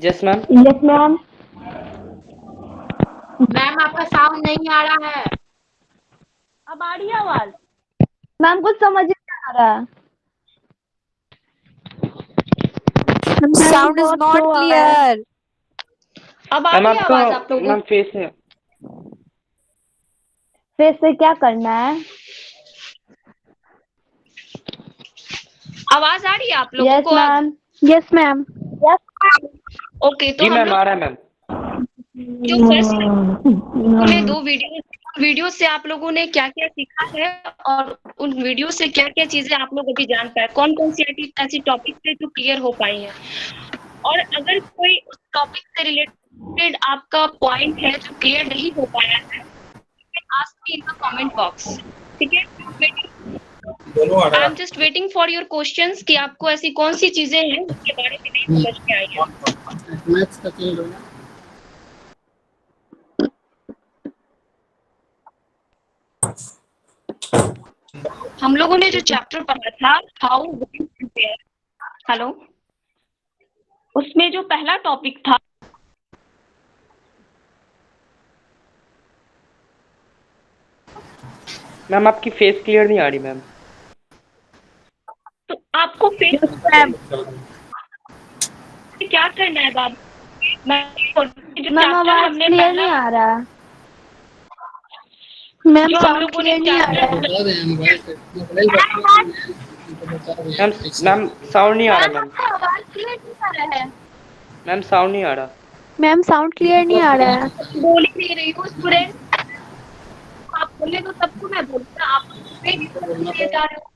Yes ma'am. Yes ma'am. Ma'am आपका sound नहीं आ रहा है। अब आ रही है आवाज? मैम कुछ समझ नहीं आ रहा। Sound is not clear. अब आ मैम रही है आपका आवाज आप लोगों मैम को? फेस है। फिर से क्या करना है? आवाज आ रही है आप लोगों यस को अब? मैम। Yes, ma'am. ओके, तो जी हम मैम, लोग आ रहा है मैम। जो फर्स्ट में दो वीडियो से आप लोगों ने क्या क्या सीखा है और उन वीडियो से क्या क्या चीजें आप लोग अभी जान पाए, कौन कौन सी ऐसी टॉपिक से जो क्लियर हो पाई है, और अगर कोई उस टॉपिक से रिलेटेड आपका पॉइंट है जो क्लियर नहीं हो पाया है, ask me in the comment box. ठीक है, I am just waiting for your questions कि आपको ऐसी कौन सी चीजें हैं जिसके बारे में नहीं समझ में आई है। हम लोगों ने जो चैप्टर पढ़ा था हाउ हेलो, उसमें जो पहला टॉपिक था मैम आपकी फेस क्लियर नहीं आ रही मैम। तो आपको फेस क्या करना है बाबू? मैम आवाज क्लियर नहीं आ रहा। मैम जो हम साउंड लोगों ने क्लियर नहीं आ रहा है। मैम मैम साउंड नहीं आ रहा मैम। आवाज क्लियर नहीं आ रहा है। मैम साउंड नहीं आ रहा। मैम साउंड क्लियर नहीं आ रहा है। बोल ही नहीं रही हूँ स्टूडेंट, आप बोले तो सबको मैं बोलता, आप जा रहे हो,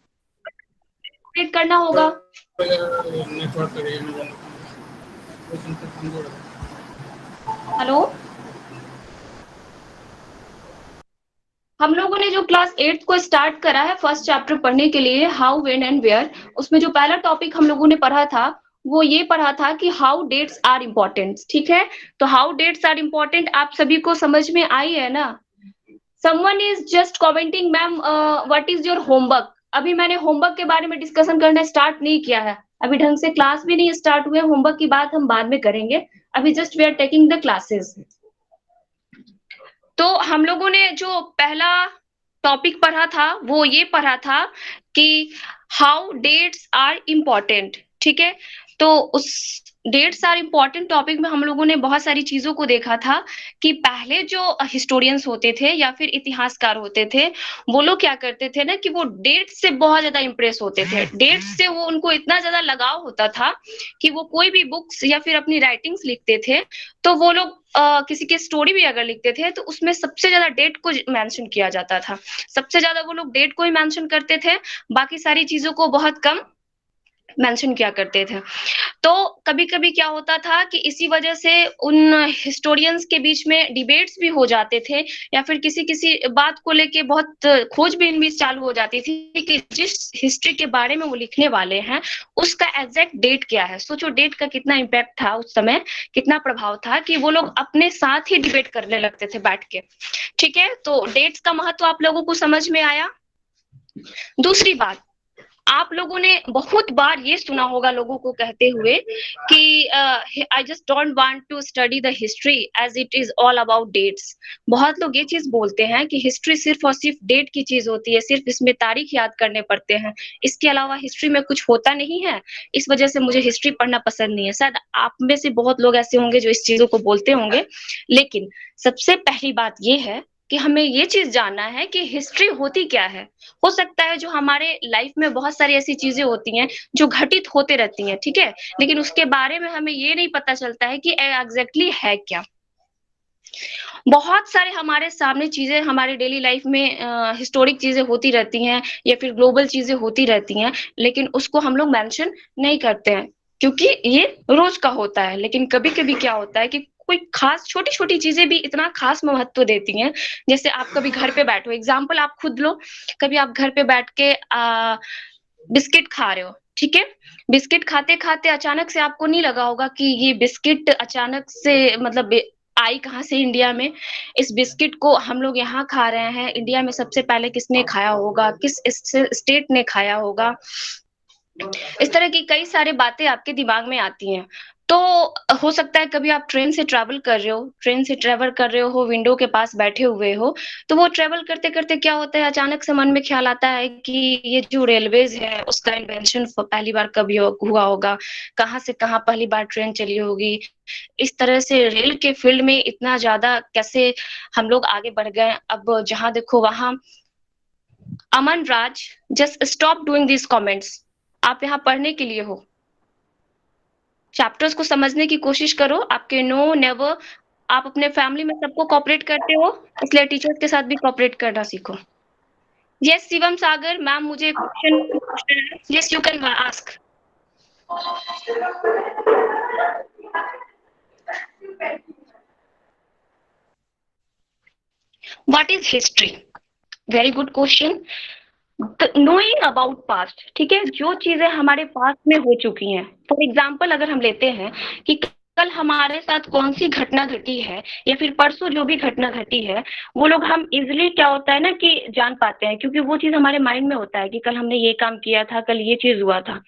वेट करना होगा। हेलो, हम लोगों ने जो क्लास 8 को स्टार्ट करा है फर्स्ट चैप्टर पढ़ने के लिए, हाउ व्हेन एंड वेयर, उसमें जो पहला टॉपिक हम लोगों ने पढ़ा था वो ये पढ़ा था कि हाउ डेट्स आर इम्पोर्टेंट। ठीक है, तो हाउ डेट्स आर इम्पोर्टेंट आप सभी को समझ में आई है ना? Someone is just commenting ma'am what is your homework. अभी मैंने होमवर्क के बारे में डिस्कशन करना स्टार्ट नहीं किया है, अभी ढंग से क्लास भी नहीं स्टार्ट हुए, होमवर्क की बात हम बाद में करेंगे, अभी just we are taking the classes. तो हम लोगों ने जो पहला टॉपिक पढ़ा था वो ये पढ़ा था कि हाउ डेट्स आर इम्पोर्टेंट। ठीक है, तो उस डेट्स आर इम्पोर्टेंट टॉपिक में हम लोगों ने बहुत सारी चीजों को देखा था कि पहले जो हिस्टोरियंस होते थे या फिर इतिहासकार होते थे, वो लोग क्या करते थे ना कि वो डेट से बहुत ज्यादा इंप्रेस होते थे, डेट से वो उनको इतना ज्यादा लगाव होता था कि वो कोई भी बुक्स या फिर अपनी राइटिंग्स लिखते थे तो वो लोग किसी की स्टोरी भी अगर लिखते थे तो उसमें सबसे ज्यादा डेट को मेंशन किया जाता था, सबसे ज्यादा वो लोग डेट को ही मेंशन करते थे, बाकी सारी चीजों को बहुत कम मेंशन किया करते थे। तो कभी-कभी क्या होता था कि इसी वजह से उन हिस्टोरियंस के बीच में डिबेट्स भी हो जाते थे या फिर किसी-किसी बात को लेके बहुत खोजबीन भी चालू हो जाती थी कि जिस हिस्ट्री के बारे में वो लिखने वाले हैं, उसका एग्ज़ैक्ट डेट क्या है? सोचो डेट का कितना इम्पैक्ट था उस समय, कितना प्रभाव था कि वो लोग अपने साथ ही डिबेट करने लगते थे बैठ के। ठीक है? तो डेट्स का महत्व आप लोगों को समझ में आया? दूसरी बात, आप लोगों ने बहुत बार ये सुना होगा लोगों को कहते हुए कि I just don't want to study the history as it is all about dates. बहुत लोग ये चीज बोलते हैं कि हिस्ट्री सिर्फ और सिर्फ डेट की चीज होती है, सिर्फ इसमें तारीख याद करने पड़ते हैं, इसके अलावा हिस्ट्री में कुछ होता नहीं है, इस वजह से मुझे हिस्ट्री पढ़ना पसंद नहीं है। शायद आप में से बहुत लोग ऐसे होंगे जो इस चीजों को बोलते होंगे, लेकिन सबसे पहली बात ये है कि हमें ये चीज जानना है कि हिस्ट्री होती क्या है। हो सकता है जो हमारे लाइफ में बहुत सारी ऐसी चीजें होती हैं जो घटित होते रहती हैं, ठीक है, लेकिन उसके बारे में हमें ये नहीं पता चलता है कि एग्जैक्टली है क्या। बहुत सारे हमारे सामने चीजें हमारे डेली लाइफ में हिस्टोरिक चीजें होती रहती हैं या फिर ग्लोबल चीजें होती रहती हैं, लेकिन उसको हम लोग मेंशन नहीं करते हैं क्योंकि ये रोज का होता है। लेकिन कभी कभी क्या होता है कि कोई खास छोटी छोटी चीजें भी इतना खास महत्व देती हैं। जैसे आप कभी घर पे बैठो, एग्जाम्पल आप खुद लो, कभी आप घर पे बैठ के बिस्किट खा रहे हो, ठीक है, बिस्किट खाते खाते अचानक से आपको नहीं लगा होगा कि ये बिस्किट अचानक से मतलब आई कहाँ से इंडिया में, इस बिस्किट को हम लोग यहाँ खा रहे हैं, इंडिया में सबसे पहले किसने खाया होगा, किस स्टेट ने खाया होगा, इस तरह की कई सारी बातें आपके दिमाग में आती हैं। तो हो सकता है कभी आप ट्रेन से ट्रैवल कर रहे हो, विंडो के पास बैठे हुए हो, तो वो ट्रैवल करते-करते क्या होता है, अचानक से मन में ख्याल आता है कि ये जो रेलवेज़ है, उसका इन्वेंशन पहली बार कभी हुआ होगा, कहाँ से कहाँ पहली बार ट्रेन चली होगी। इस तरह से रेल के फील्ड में इतना ज़्यादा कैसे हम लोग आगे बढ़ गए, अब जहाँ देखो वहाँ Aman Raj, just stop doing these comments. आप यहाँ पढ़ने के लिए हो। चैप्टर्स को समझने की कोशिश करो, आपके नो, नेवर, आप अपने फैमिली में सबको कोऑपरेट करते हो, इसलिए टीचर्स के साथ भी कोऑपरेट करना सीखो। यस शिवम सागर मैम, मुझे क्वेश्चन पूछना है। Yes you can ask. What is history? Very good question. Knowing about past, ठीक है, जो चीजें हमारे पास्ट में हो चुकी हैं। फॉर एग्जाम्पल अगर हम लेते हैं कि कल हमारे साथ कौन सी घटना घटी है या फिर परसों जो भी घटना घटी है, वो लोग हम इजिली क्या होता है ना कि जान पाते हैं, क्योंकि वो चीज हमारे माइंड में होता है कि कल हमने ये काम किया था, कल ये चीज हुआ था।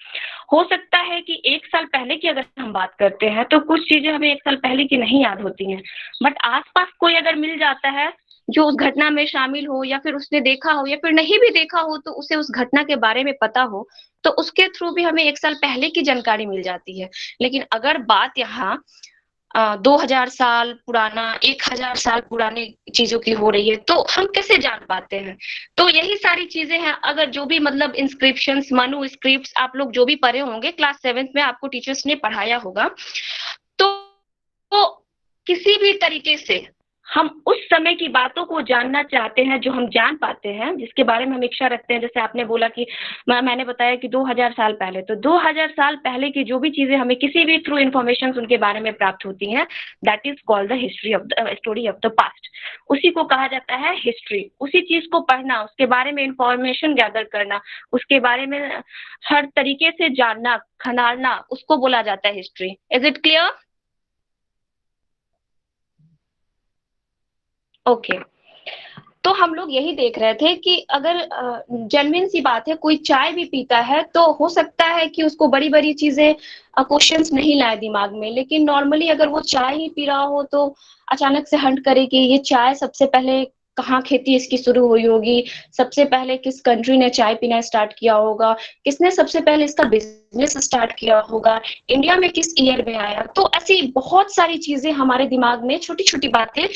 हो सकता है कि 1 साल पहले की अगर हम बात करते हैं तो कुछ चीजें हमें 1 साल पहले की नहीं याद होती हैं, बट आसपास कोई अगर मिल जाता है जो उस घटना में शामिल हो या फिर उसने देखा हो या फिर नहीं भी देखा हो तो उसे उस घटना के बारे में पता हो, तो उसके थ्रू भी हमें 1 साल पहले की जानकारी मिल जाती है। लेकिन अगर बात यहाँ 2000 साल पुराना, 1000 साल पुराने चीजों की हो रही है, तो हम कैसे जान पाते हैं? तो यही सारी चीजें हैं। अगर जो भी मतलब इंस्क्रिप्शंस, मनु स्क्रिप्ट्स आप लोग जो भी पढ़े होंगे क्लास 7th में, आपको टीचर्स ने पढ़ाया होगा, तो किसी भी तरीके से हम उस समय की बातों को जानना चाहते हैं जो हम जान पाते हैं, जिसके बारे में हम इच्छा रखते हैं। जैसे आपने बोला कि मैंने बताया कि 2000 साल पहले, तो 2000 साल पहले की जो भी चीजें हमें किसी भी थ्रू इन्फॉर्मेशन उनके बारे में प्राप्त होती हैं, that is called the history of the story of the past. उसी को कहा जाता है हिस्ट्री। उसी चीज को पढ़ना, उसके बारे में इंफॉर्मेशन गैदर करना, उसके बारे में हर तरीके से जानना, खनालना, उसको बोला जाता है history. Is it clear? Okay. तो हम लोग यही देख रहे थे कि अगर जेन्युइन सी बात है, कोई चाय भी पीता है तो हो सकता है कि उसको बड़ी बड़ी चीजें, क्वेश्चंस नहीं लाए दिमाग में, लेकिन नॉर्मली अगर वो चाय ही पी रहा हो तो अचानक से हंट करे कि ये चाय सबसे पहले कहाँ खेती इसकी शुरू हुई होगी, सबसे पहले किस कंट्री ने चाय पीना स्टार्ट किया होगा, किसने सबसे पहले इसका बिजनेस स्टार्ट किया होगा, इंडिया में किस ईयर में आया। तो ऐसी बहुत सारी चीजें हमारे दिमाग में, छोटी छोटी बातें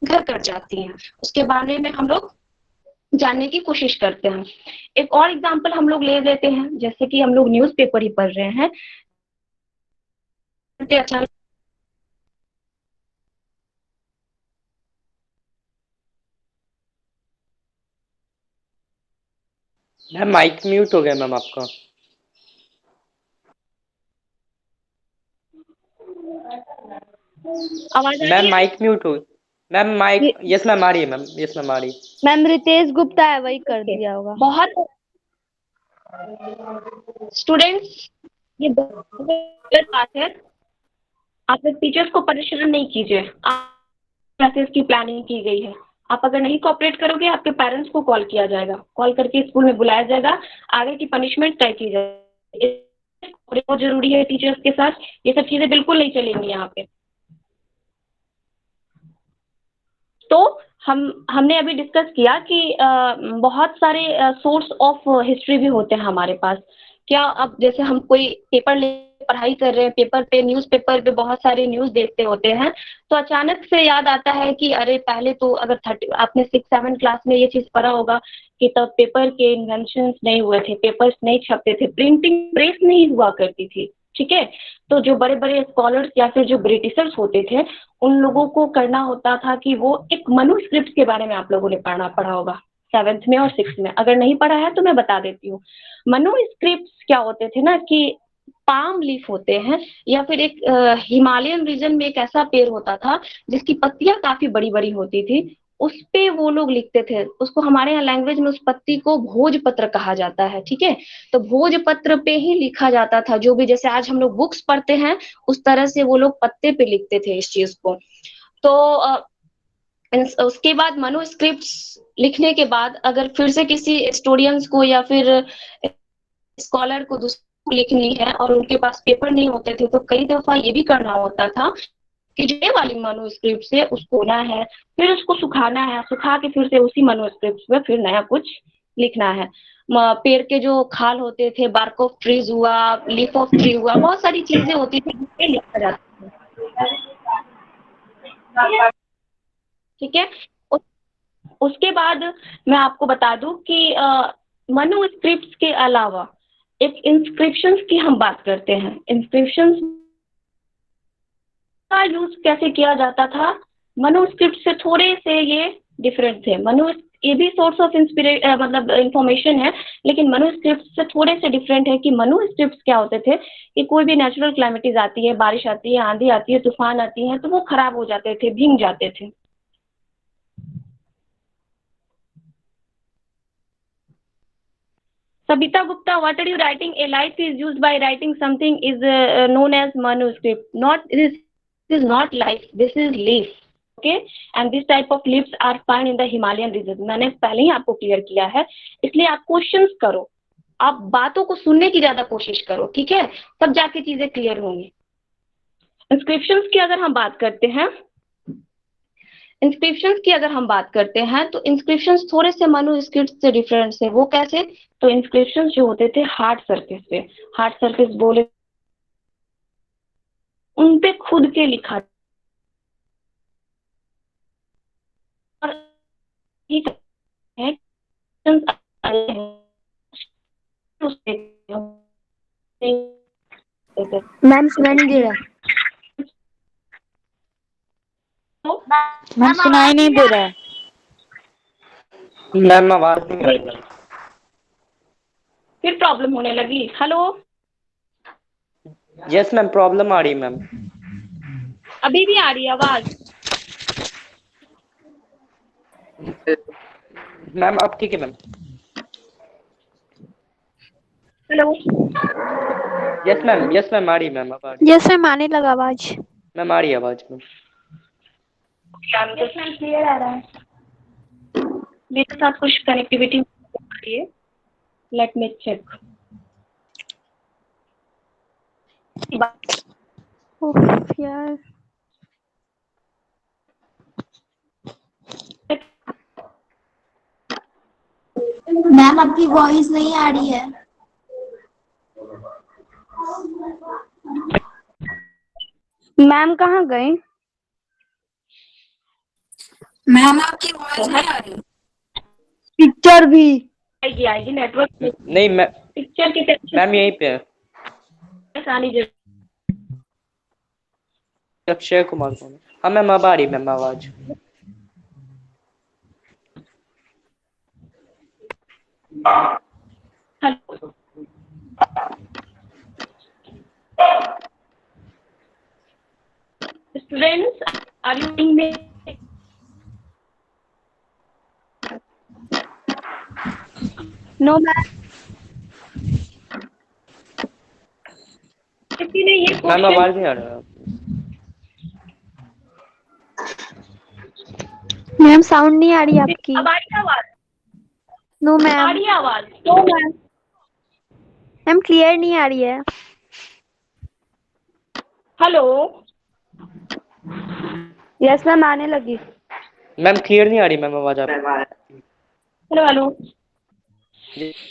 घर कर जाती हैं, उसके बारे में हम लोग जानने की कोशिश करते हैं। एक और एग्जांपल हम लोग ले लेते हैं, जैसे कि हम लोग न्यूज़पेपर ही पढ़ रहे हैं, अचानक मैम माइक म्यूट हो गया मैम आपका। आवाज आ मैम रही है? माइक म्यूट हो। मैम माइक, यस मैम आ रही है मैम, यस मैम आ रही है। मैम रितेश गुप्ता है, वही कर Okay. दिया होगा। बहुत स्टूडेंट्स, ये बहुत गलत बात है। आप लोग टीचर्स को परेशान नहीं कीजिए, क्लासेस की प्लानिंग की गई है। आप अगर नहीं कोऑपरेट करोगे, आपके पेरेंट्स को कॉल किया जाएगा, कॉल करके स्कूल में बुलाया जाएगा, आगे की पनिशमेंट तय की जाएगी। बहुत जरूरी है टीचर्स के साथ, ये सब चीजें बिल्कुल नहीं चलेंगी यहाँ पे। तो हमने अभी डिस्कस किया कि बहुत सारे सोर्स ऑफ हिस्ट्री भी होते हैं हमारे पास। क्या अब जैसे हम कोई पेपर ले पढ़ाई कर रहे हैं, पेपर पे, न्यूज़पेपर पे बहुत सारे न्यूज़ देखते होते हैं, तो अचानक से याद आता है कि अरे पहले तो अगर 30 आपने 6-7 क्लास में ये चीज पढ़ा होगा कि तब पेपर के इन्वेंशन नहीं हुए थे, पेपर्स नहीं छपते थे, प्रिंटिंग प्रेस नहीं हुआ करती थी, ठीक है। तो जो बड़े बड़े स्कॉलर्स या फिर जो ब्रिटिशर्स होते थे, उन लोगों को करना होता था कि वो एक मनुस्क्रिप्ट के बारे में आप लोगों ने पढ़ा होगा 7th में और 6th में। अगर नहीं पढ़ा है तो मैं बता देती हूँ। मनुस्क्रिप्ट्स क्या होते थे ना कि पाम लीफ होते हैं, या फिर एक हिमालयन रीजन में एक ऐसा पेड़ होता था जिसकी पत्तियां काफी बड़ी बड़ी होती थी, उस पे वो लोग लिखते थे। उसको हमारे यहाँ लैंग्वेज में उस पत्ती को भोजपत्र कहा जाता है, ठीक है। तो भोजपत्र पे ही लिखा जाता था जो भी, जैसे आज हम लोग बुक्स पढ़ते हैं उस तरह से वो लोग पत्ते पे लिखते थे इस चीज को। तो उसके बाद मनुस्क्रिप्ट्स लिखने के बाद अगर फिर से किसी हिस्टोरियंस को या फिर स्कॉलर को लिखनी है और उनके पास पेपर नहीं होते थे, तो कई दफा ये भी करना होता था कि जो ये वाली मनुस्क्रिप्ट है उसको होना है, फिर उसको सुखाना है, सुखा के फिर से उसी मनुस्क्रिप्ट में फिर नया कुछ लिखना है। पेड़ के जो खाल होते थे, बार्क ऑफ ट्रीज हुआ, लीफ ऑफ ट्री हुआ, बहुत सारी चीजें होती थी जिसपे लिखा जाता था। ठीक है। उस, उसके बाद मैं आपको बता दूं कि मनुस्क्रिप्ट के अलावा एक इंस्क्रिप्शंस की हम बात करते हैं। इंस्क्रिप्शंस का यूज कैसे किया जाता था? मनुस्क्रिप्ट से थोड़े से ये डिफरेंट थे। ये भी सोर्स ऑफ मतलब इंफॉर्मेशन है, लेकिन मनुस्क्रिप्ट से थोड़े से डिफरेंट है कि मनुस्क्रिप्ट क्या होते थे कि कोई भी नेचुरल क्लाइमेटीज आती है, बारिश आती है, आंधी आती है, तूफान आती है, तो वो खराब हो जाते थे, भीग जाते थे। Sabita Gupta, what are you writing? A life is used by writing something is known as manuscript. Not this is not life. This is leaf. Okay, and this type of leaves are found in the Himalayan region. मैंने पहले ही आपको clear किया है, इसलिए आप questions करो, आप बातों को सुनने की ज्यादा कोशिश करो, ठीक है, तब जाके चीजें क्लियर होंगी। इंस्क्रिप्शंस की अगर हम बात करते हैं, तो इंस्क्रिप्शंस थोड़े से मनुस्क्रिप्ट से डिफरेंट है। वो कैसे? तो इंस्क्रिप्शंस जो होते थे हार्ड सरफेस पे, हार्ड सरफेस बोले उन पे खुद के लिखा और है मैम सुनाई नहीं दे रहा। मैम सुनाई नहीं दे रहा है। मैम आवाज नहीं आ रही। फिर प्रॉब्लम होने लगी। हेलो, यस मैम, प्रॉब्लम आ रही मैम। अभी भी आ रही है आवाज? मैम अब ठीक है मैम। हेलो, यस मैम आ रही मैम, अब आ रही। यस मैम आने लगा आवाज। मैम आ रही है आवाज मैम। क्लियर आ रहा है। मेरे साथ कुछ कनेक्टिविटी आ रही है, लेट मी चेक। यार मैम आपकी वॉइस नहीं आ रही है। मैम कहाँ गए? मैम आपकी वॉइस नहीं आ रही। पिक्चर भी आएगी नेटवर्क नहीं मैम, पिक्चर की मैम यहीं पे है। आनी जरूर। अक्षय कुमार कौन है? हाँ मैम अब आ रही मैम आवाज। Hello, students are you in में? No ma'am. किसी ने ये मैम आवाज नहीं आ रहा। मैम साउंड नहीं आ रही आपकी। अब आ रही है आवाज? नो आ मैम। रही है आवाज? तो मैम मैम क्लियर नहीं आ रही है। हेलो, यस मैम आने लगी। मैम क्लियर नहीं आ रही मैम आवाज आप। हेलो हेलो,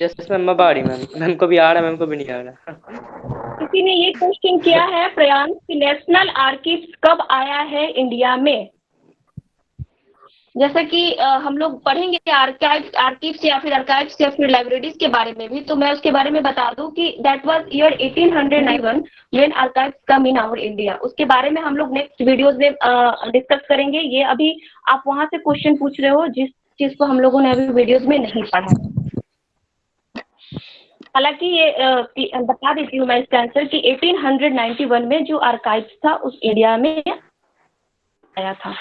यस मैम अब आ रही मैम। मैम को भी आ रहा है, मैम को भी नहीं आ रहा। किसी ने ये क्वेश्चन किया है प्रयांश कि नेशनल आर्काइव्स कब आया है इंडिया में? जैसे कि हम लोग पढ़ेंगे आर्काइव्स या फिर लाइब्रेरीज के बारे में भी, तो मैं उसके बारे में बता दूं कि that was year 1891 when archives come in our India. उसके बारे में हम लोग नेक्स्ट वीडियोस में डिस्कस करेंगे। ये अभी आप वहां से क्वेश्चन पूछ रहे हो जिस चीज को हम लोगों ने अभी वीडियोस में नहीं पढ़ा। हालांकि ये बता देती हूँ मैं इसका आंसर कि 1891 में जो आर्काइव्स था उस इंडिया में आया था।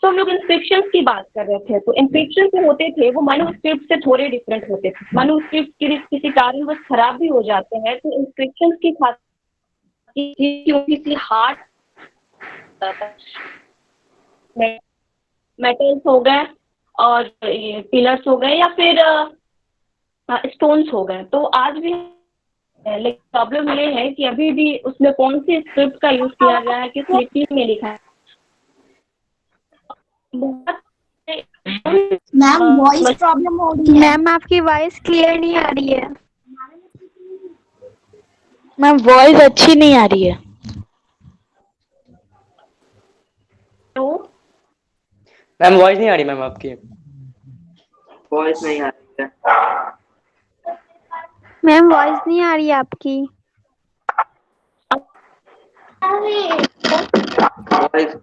तो हम लोग इंस्क्रिप्शंस की बात कर रहे थे। तो इंस्क्रिप्शन जो होते थे वो मनुस्क्रिप्ट से थोड़े डिफरेंट होते थे। मनुस्क्रिप्ट किसी कारणवश खराब भी हो जाते हैं, तो इंस्क्रिप्शंस की खासियत किसी हार्ड मेटल्स हो गए और पिलर्स हो गए या फिर स्टोन्स हो गए। तो आज भी लेकिन प्रॉब्लम ये है कि अभी भी उसमें कौन सी स्क्रिप्ट का यूज किया गया है, किस लिपि में लिखा है। बहुत मैम वॉइस प्रॉब्लम हो रही है। मैम आपकी वॉइस क्लियर नहीं आ रही है। मैम वॉइस अच्छी नहीं आ रही है। तो मैम वॉइस नहीं आ रही मैम आपकी। वॉइस नहीं आ रही है। मैम वॉइस नहीं आ रही है आपकी। वॉइस नहीं आ रही है।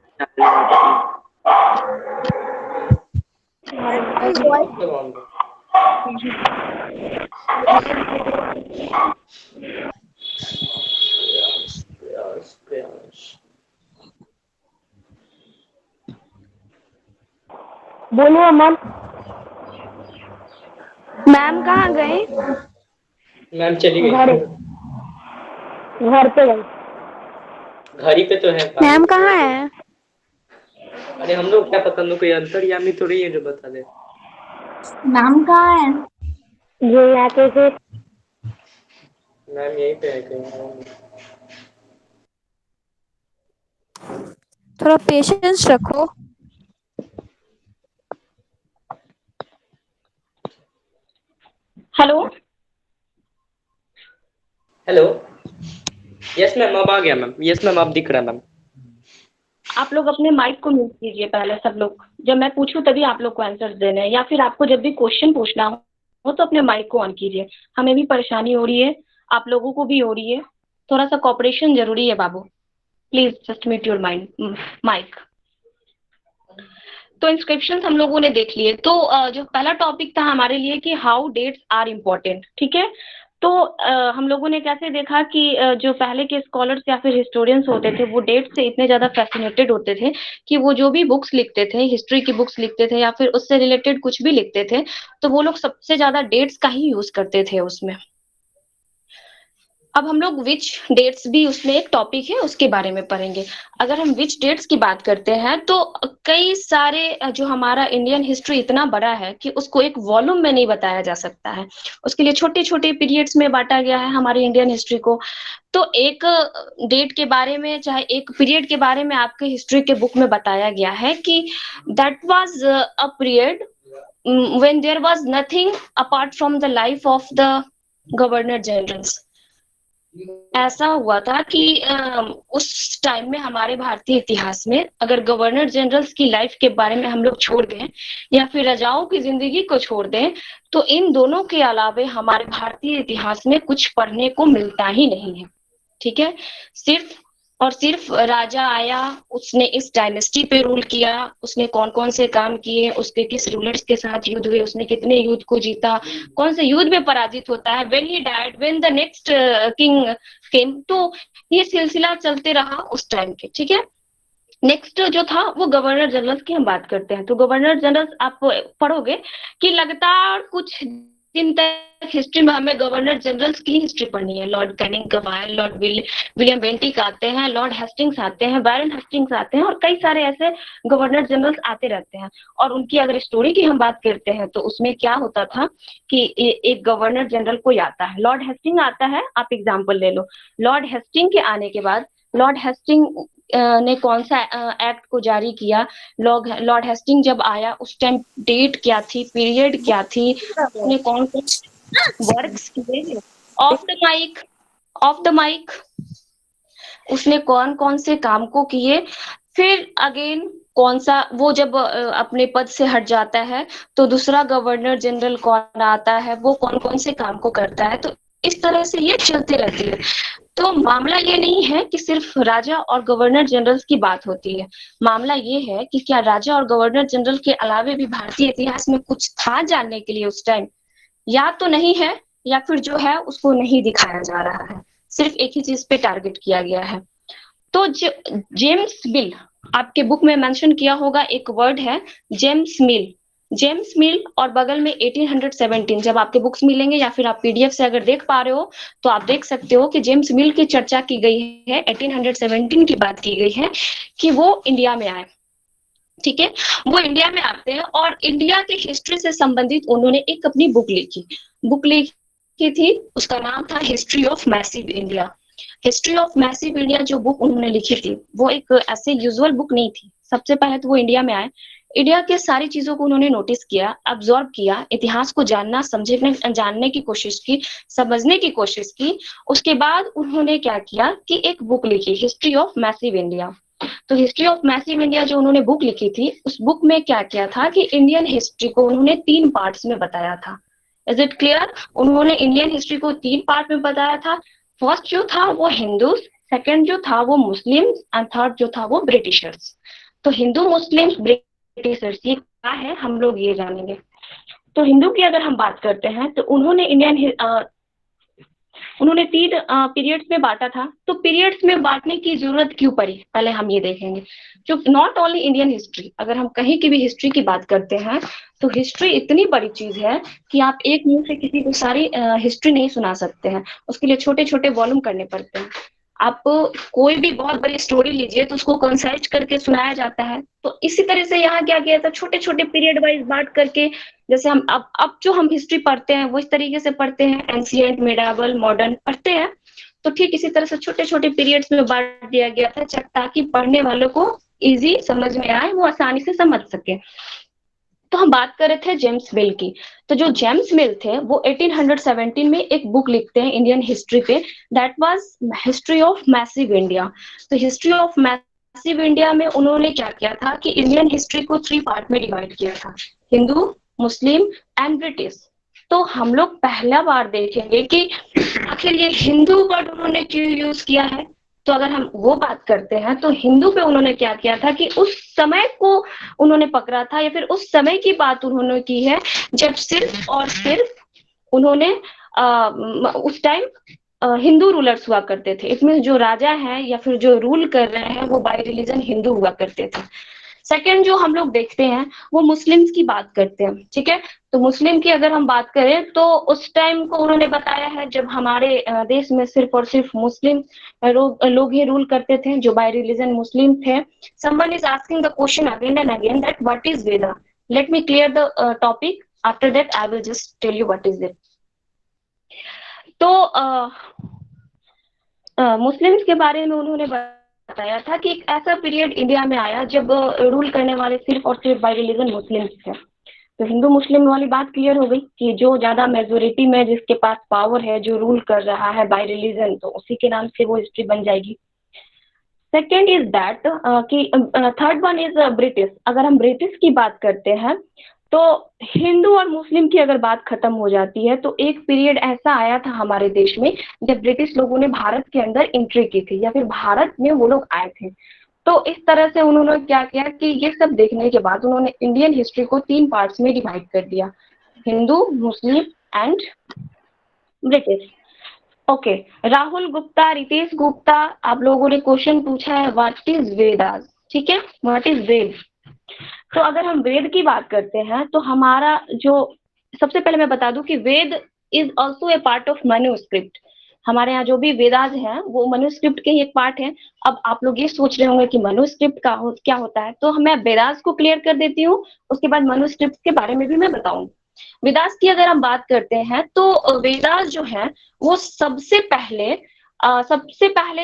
बोलो मैम। मैम कहाँ गए? मैम चली गई। घर पे गई। घर ही पे तो है। मैम कहाँ है? अरे हम लोग क्या पता, हम लोग कोई अंतर्यामी थोड़ी है जो बता दे। मैम कहाँ है? ये यहाँ पे मैम यहीं पे है कहीं। थोड़ा पेशेंस रखो। हेलो। हेलो। यस मैम अब आ गया मैम। यस मैम आप दिख रहा है मैम। आप लोग अपने माइक को म्यूट कीजिए पहले सब लोग। जब मैं पूछूं तभी आप लोग को आंसर देने हैं, या फिर आपको जब भी क्वेश्चन पूछना हो तो अपने माइक को ऑन कीजिए। हमें भी परेशानी हो रही है, आप लोगों को भी हो रही है। थोड़ा सा कॉपरेशन जरूरी है बाबू। Please just mute your mic. तो इंस्क्रिप्शन हम लोगों ने देख लिए। तो जो पहला टॉपिक था हमारे लिए कि हाउ डेट्स आर इम्पोर्टेंट, ठीक है। तो हम लोगों ने कैसे देखा कि जो पहले के स्कॉलर्स या फिर हिस्टोरियंस होते थे वो डेट से इतने ज्यादा फैसिनेटेड होते थे कि वो जो भी बुक्स लिखते थे, हिस्ट्री की बुक्स लिखते थे या फिर उससे रिलेटेड कुछ भी लिखते थे, तो वो लोग सबसे ज्यादा डेट्स का ही यूज करते थे उसमें। अब हम लोग विच डेट्स भी उसमें एक टॉपिक है, उसके बारे में पढ़ेंगे। अगर हम विच डेट्स की बात करते हैं तो कई सारे जो हमारा इंडियन हिस्ट्री इतना बड़ा है कि उसको एक वॉल्यूम में नहीं बताया जा सकता है। उसके लिए छोटे छोटे पीरियड्स में बांटा गया है हमारी इंडियन हिस्ट्री को। तो एक डेट के बारे में, चाहे एक पीरियड के बारे में आपके हिस्ट्री के बुक में बताया गया है कि that was a period when there was nothing apart from the life of the governor generals. ऐसा हुआ था कि उस टाइम में हमारे भारतीय इतिहास में अगर गवर्नर जनरल्स की लाइफ के बारे में हम लोग छोड़ दें या फिर राजाओं की जिंदगी को छोड़ दें, तो इन दोनों के अलावे हमारे भारतीय इतिहास में कुछ पढ़ने को मिलता ही नहीं है, ठीक है। सिर्फ और सिर्फ राजा आया, उसने इस डायनेस्टी पे रूल किया, उसने कौन कौन से काम किए, उसके किस रूलर्स के साथ युद्ध हुए, उसने कितने युद्ध को जीता, कौन से युद्ध में पराजित होता है, when he died, when the next king came. तो ये सिलसिला चलते रहा उस टाइम के, ठीक है। नेक्स्ट जो था वो गवर्नर जनरल की हम बात करते हैं। तो गवर्नर जनरल आप पढ़ोगे कि लगातार कुछ दिन तक हिस्ट्री में हमें गवर्नर जनरल्स की हिस्ट्री पढ़नी है। लॉर्ड कैनिंग कब आए, लॉर्ड विलियम बेंटिक आते हैं, लॉर्ड हेस्टिंग्स आते हैं, बैरन हेस्टिंग्स आते हैं, और कई सारे ऐसे गवर्नर जनरल्स आते रहते हैं। और उनकी अगर स्टोरी की हम बात करते हैं तो उसमें क्या होता था कि एक गवर्नर जनरल कोई आता है, लॉर्ड हेस्टिंग आता है, आप एग्जाम्पल ले लो। लॉर्ड हेस्टिंग के आने के बाद लॉर्ड हेस्टिंग ने कौन सा एक्ट को जारी किया, लॉर्ड हेस्टिंग जब आया उस टाइम डेट क्या थी, पीरियड क्या थी, उसने कौन कौन वर्क्स किए, ऑफ द माइक उसने कौन कौन से काम को किए। फिर अगेन कौन सा, वो जब अपने पद से हट जाता है तो दूसरा गवर्नर जनरल कौन आता है, वो कौन कौन से काम को करता है। तो इस तरह से ये चलती रहती है। तो मामला ये नहीं है कि सिर्फ राजा और गवर्नर जनरल की बात होती है, मामला ये है कि क्या राजा और गवर्नर जनरल के अलावे भी भारतीय इतिहास में कुछ था जानने के लिए उस टाइम, या तो नहीं है, या फिर जो है उसको नहीं दिखाया जा रहा है, सिर्फ एक ही चीज पे टारगेट किया गया है। तो जेम्स मिल, आपके बुक में मेंशन किया होगा, एक वर्ड है जेम्स मिल। जेम्स मिल और बगल में 1817, जब आपके बुक्स मिलेंगे या फिर आप पीडीएफ से अगर देख पा रहे हो तो आप देख सकते हो कि जेम्स मिल की चर्चा की गई है, 1817 की बात की गई है कि वो इंडिया में आए, ठीक है। वो इंडिया में आते हैं और इंडिया की हिस्ट्री से संबंधित उन्होंने एक अपनी बुक लिखी की थी उसका नाम था history of massive India. History of massive India जो बुक उन्होंने लिखी थी वो एक ऐसे यूजुअल बुक नहीं थी। सबसे पहले तो वो इंडिया में आए, इंडिया के सारी चीजों को उन्होंने नोटिस किया, अब्जॉर्ब किया, इतिहास को जानना समझने जानने की कोशिश की, समझने की कोशिश की। उसके बाद उन्होंने क्या किया कि एक बुक लिखी, हिस्ट्री ऑफ मैसिव इंडिया। तो हिस्ट्री ऑफ मैसिव इंडिया जो उन्होंने बुक लिखी थी, उस बुक में क्या किया था कि इंडियन हिस्ट्री को उन्होंने 3 पार्ट्स में बताया था। Is it clear? उन्होंने इंडियन हिस्ट्री को 3 पार्ट में बताया था। फर्स्ट जो था वो हिंदू, सेकंड जो था वो मुस्लिम, एंड थर्ड जो था वो ब्रिटिशर्स। तो हिंदू, मुस्लिम, ब्रिटिशर्स ये क्या है हम लोग ये जानेंगे। तो हिंदू की अगर हम बात करते हैं तो उन्होंने उन्होंने 3 पीरियड्स में बांटा था। तो पीरियड्स में बांटने की जरूरत क्यों पड़ी, पहले हम ये देखेंगे। जो नॉट ओनली इंडियन हिस्ट्री, अगर हम कहीं की भी हिस्ट्री की बात करते हैं तो हिस्ट्री इतनी बड़ी चीज है कि आप एक मुंह से किसी को सारी हिस्ट्री नहीं सुना सकते हैं। उसके लिए छोटे छोटे वॉल्यूम करने पड़ते हैं। आप कोई भी बहुत बड़ी स्टोरी लीजिए तो उसको कंसाइज करके सुनाया जाता है। तो इसी तरह से यहाँ क्या किया था, छोटे छोटे पीरियड वाइज बांट करके, जैसे हम अब जो हम हिस्ट्री पढ़ते हैं वो इस तरीके से पढ़ते हैं, एंशिएंट, मिडावल, मॉडर्न पढ़ते हैं। तो ठीक इसी तरह से छोटे छोटे पीरियड्स में बांट दिया गया था ताकि पढ़ने वालों को इजी समझ में आए, वो आसानी से समझ सके। तो हम बात कर रहे थे जेम्स मिल की। तो जो जेम्स मिल थे वो 1817 में एक बुक लिखते हैं इंडियन हिस्ट्री पे, that was history of massive India. तो हिस्ट्री ऑफ मैसिव इंडिया में उन्होंने क्या किया था कि इंडियन हिस्ट्री को 3 पार्ट में डिवाइड किया था, हिंदू, मुस्लिम एंड ब्रिटिश। तो हम लोग पहला बार देखेंगे कि आखिर ये हिंदू वर्ड उन्होंने क्यों यूज किया है। तो अगर हम वो बात करते हैं तो हिंदू पे उन्होंने क्या किया था कि उस समय को उन्होंने पकड़ा था, या फिर उस समय की बात उन्होंने की है जब सिर्फ और सिर्फ उन्होंने उस टाइम हिंदू रूलर्स हुआ करते थे। इसमें जो राजा हैं या फिर जो रूल कर रहे हैं वो बाय रिलीजन हिंदू हुआ करते थे। सेकंड जो हम लोग देखते हैं वो मुस्लिम्स की बात करते हैं, ठीक है। तो मुस्लिम की अगर हम बात करें तो उस टाइम को उन्होंने बताया है जब हमारे देश में सिर्फ और सिर्फ मुस्लिम लोग ही रूल करते थे, जो बाय रिलीजन मुस्लिम थे। Someone is asking the question again and again that what is Veda. Let me clear the topic, after that I will just tell you what is it. तो मुस्लिम्स के बारे में उन्होंने बताया था कि एक ऐसा पीरियड इंडिया में आया जब रूल करने वाले सिर्फ और सिर्फ बाय रिलीजन मुस्लिम्स थे। तो हिंदू मुस्लिम वाली बात क्लियर हो गई कि जो ज्यादा मेजोरिटी में जिसके पास पावर है, जो रूल कर रहा है बाय रिलीजन, तो उसी के नाम से वो हिस्ट्री बन जाएगी। सेकेंड इज दैट कि थर्ड वन इज ब्रिटिश। अगर हम ब्रिटिश की बात करते हैं तो हिंदू और मुस्लिम की अगर बात खत्म हो जाती है तो एक पीरियड ऐसा आया था हमारे देश में जब ब्रिटिश लोगों ने भारत के अंदर एंट्री की थी, या फिर भारत में वो लोग आए थे। तो इस तरह से उन्होंने क्या किया कि ये सब देखने के बाद उन्होंने इंडियन हिस्ट्री को 3 पार्ट्स में डिवाइड कर दिया, Hindu, Muslim and British. Okay, Rahul Gupta, Ritesh Gupta, आप लोगों ने क्वेश्चन पूछा है व्हाट इज वेदास, ठीक है, व्हाट इज वेद। तो अगर हम वेद की बात करते हैं तो हमारा जो, सबसे पहले मैं बता दूं कि Veda is also a part of manuscript. हमारे यहाँ जो भी वेदास हैं वो मैन्युस्क्रिप्ट के ही एक पार्ट है। अब आप लोग ये सोच रहे होंगे कि मैन्युस्क्रिप्ट क्या होता है, तो मैं वेदास को क्लियर कर देती हूँ, उसके बाद मैन्युस्क्रिप्ट के बारे में भी मैं बताऊंगी। वेदास की अगर हम बात करते हैं तो वेदास जो है वो सबसे पहले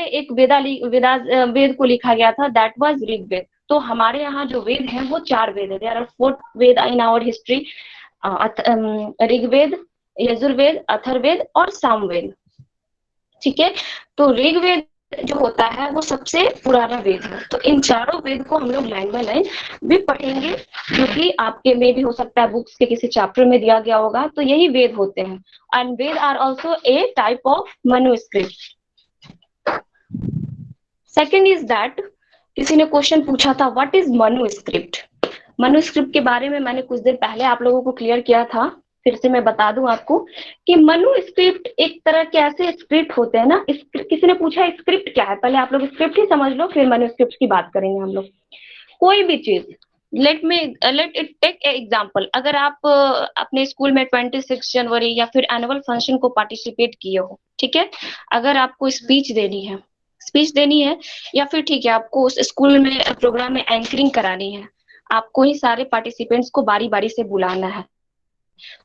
एक वेद को लिखा गया था, दैट वाज ऋग्वेद। तो हमारे यहाँ जो वेद हैं वो 4 वेद है, there are 4 Veda in our history, Rigveda, Yajurveda, Atharvaveda और सामवेद, ठीक है। तो ऋग्वेद जो होता है वो सबसे पुराना वेद है। तो इन चारों वेद को हम लोग लाइन बाय लाइन भी पढ़ेंगे, क्योंकि आपके में भी हो सकता है बुक्स के किसी चैप्टर में दिया गया होगा। तो यही वेद होते हैं, and Veda are also a type of manuscript. Second is that, किसी ने क्वेश्चन पूछा था व्हाट इज मैन्युस्क्रिप्ट। मैन्युस्क्रिप्ट के बारे में मैंने कुछ देर पहले आप लोगों को क्लियर किया था, फिर से मैं बता दूं आपको कि मैन्युस्क्रिप्ट एक तरह के ऐसे स्क्रिप्ट होते हैं ना। किसी ने पूछा स्क्रिप्ट क्या है, पहले आप लोग स्क्रिप्ट ही समझ लो, फिर मैन्युस्क्रिप्ट की बात करेंगे हम लोग। कोई भी चीज, लेट इट टेक एग्जांपल। अगर आप अपने स्कूल में 26 जनवरी या फिर एनुअल फंक्शन को पार्टिसिपेट किए हो, ठीक है, अगर आपको स्पीच देनी है या फिर ठीक है आपको उस स्कूल में प्रोग्राम में एंकरिंग करानी है, आपको ही सारे पार्टिसिपेंट्स को बारी बारी से बुलाना है।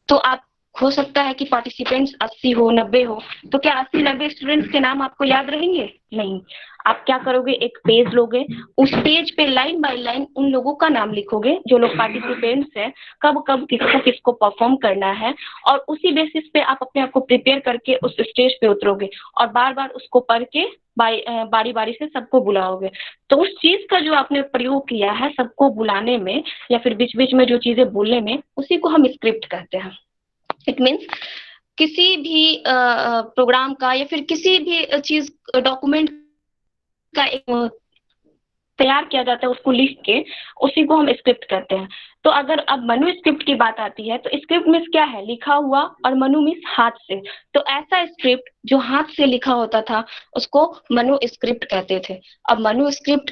तो आप हो सकता है कि पार्टिसिपेंट्स 80 हो, 90 हो, तो क्या 80-90 स्टूडेंट्स के नाम आपको याद रहेंगे? नहीं। आप क्या करोगे, एक पेज लोगे, उस पेज पे लाइन बाय लाइन उन लोगों का नाम लिखोगे जो लोग पार्टिसिपेंट्स हैं, कब कब किसको किसको परफॉर्म करना है, और उसी बेसिस पे आप अपने आप को प्रिपेयर करके उस स्टेज पे उतरोगे और बार बार उसको पढ़ के बारी बारी से सबको बुलाओगे। तो उस चीज का जो आपने प्रयोग किया है सबको बुलाने में या फिर बीच बीच में जो चीजें बोलने में, उसी को हम स्क्रिप्ट कहते हैं। इट मीन्स किसी भी प्रोग्राम का या फिर किसी भी चीज डॉक्यूमेंट का एक तैयार किया जाता है, उसको लिख के उसी को हम स्क्रिप्ट कहते हैं। तो अगर अब मनु स्क्रिप्ट की बात आती है तो स्क्रिप्ट मीन्स क्या है, लिखा हुआ, और मनु मीन्स हाथ से। तो ऐसा स्क्रिप्ट जो हाथ से लिखा होता था उसको मनु स्क्रिप्ट कहते थे। अब मनु स्क्रिप्ट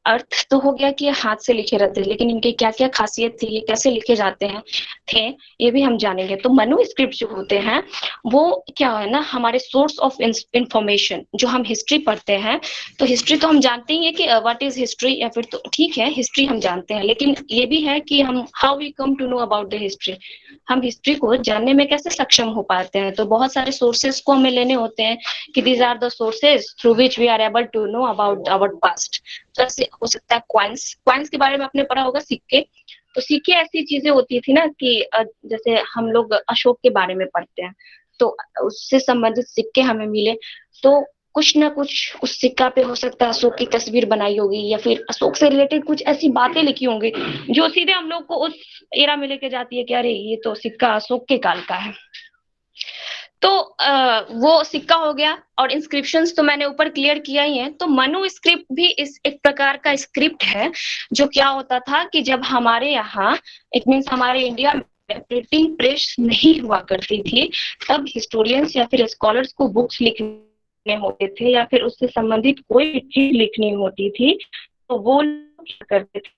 अर्थ तो हो गया कि ये हाथ से लिखे रहते हैं, लेकिन इनकी क्या क्या खासियत थी, ये कैसे लिखे जाते हैं थे, ये भी हम जानेंगे। तो मनु स्क्रिप्ट जो होते हैं वो क्या है ना, हमारे सोर्स ऑफ इंफॉर्मेशन। जो हम हिस्ट्री पढ़ते हैं तो हिस्ट्री तो हम जानते ही है कि व्हाट इज हिस्ट्री, या फिर तो ठीक है हिस्ट्री हम जानते हैं, लेकिन ये भी है कि हम how we come to know about the history, हम हिस्ट्री को जानने में कैसे सक्षम हो पाते हैं। तो बहुत सारे सोर्सेस को हमें लेने होते हैं कि these are the sources through which we are able to know about our past. जैसे हो सकता है क्वाइंस के बारे में आपने पढ़ा होगा, सिक्के। तो सिक्के ऐसी चीजें होती थी ना कि जैसे हम लोग अशोक के बारे में पढ़ते हैं तो उससे संबंधित सिक्के हमें मिले, तो कुछ ना कुछ उस सिक्का पे हो सकता है अशोक की तस्वीर बनाई होगी या फिर अशोक से रिलेटेड कुछ ऐसी बातें लिखी होंगी जो सीधे हम लोग को उस एरा में लेके जाती है कि अरे ये तो सिक्का अशोक के काल का है। तो वो सिक्का हो गया, और इंस्क्रिप्शंस तो मैंने ऊपर क्लियर किया ही है। तो मनु स्क्रिप्ट भी इस एक प्रकार का स्क्रिप्ट है जो क्या होता था कि जब हमारे यहाँ, इट मीन्स हमारे इंडिया में प्रिंटिंग प्रेस नहीं हुआ करती थी, तब हिस्टोरियंस या फिर स्कॉलर्स को बुक्स लिखने होते थे या फिर उससे संबंधित कोई चीज लिखनी होती थी, तो वो क्या करते थे,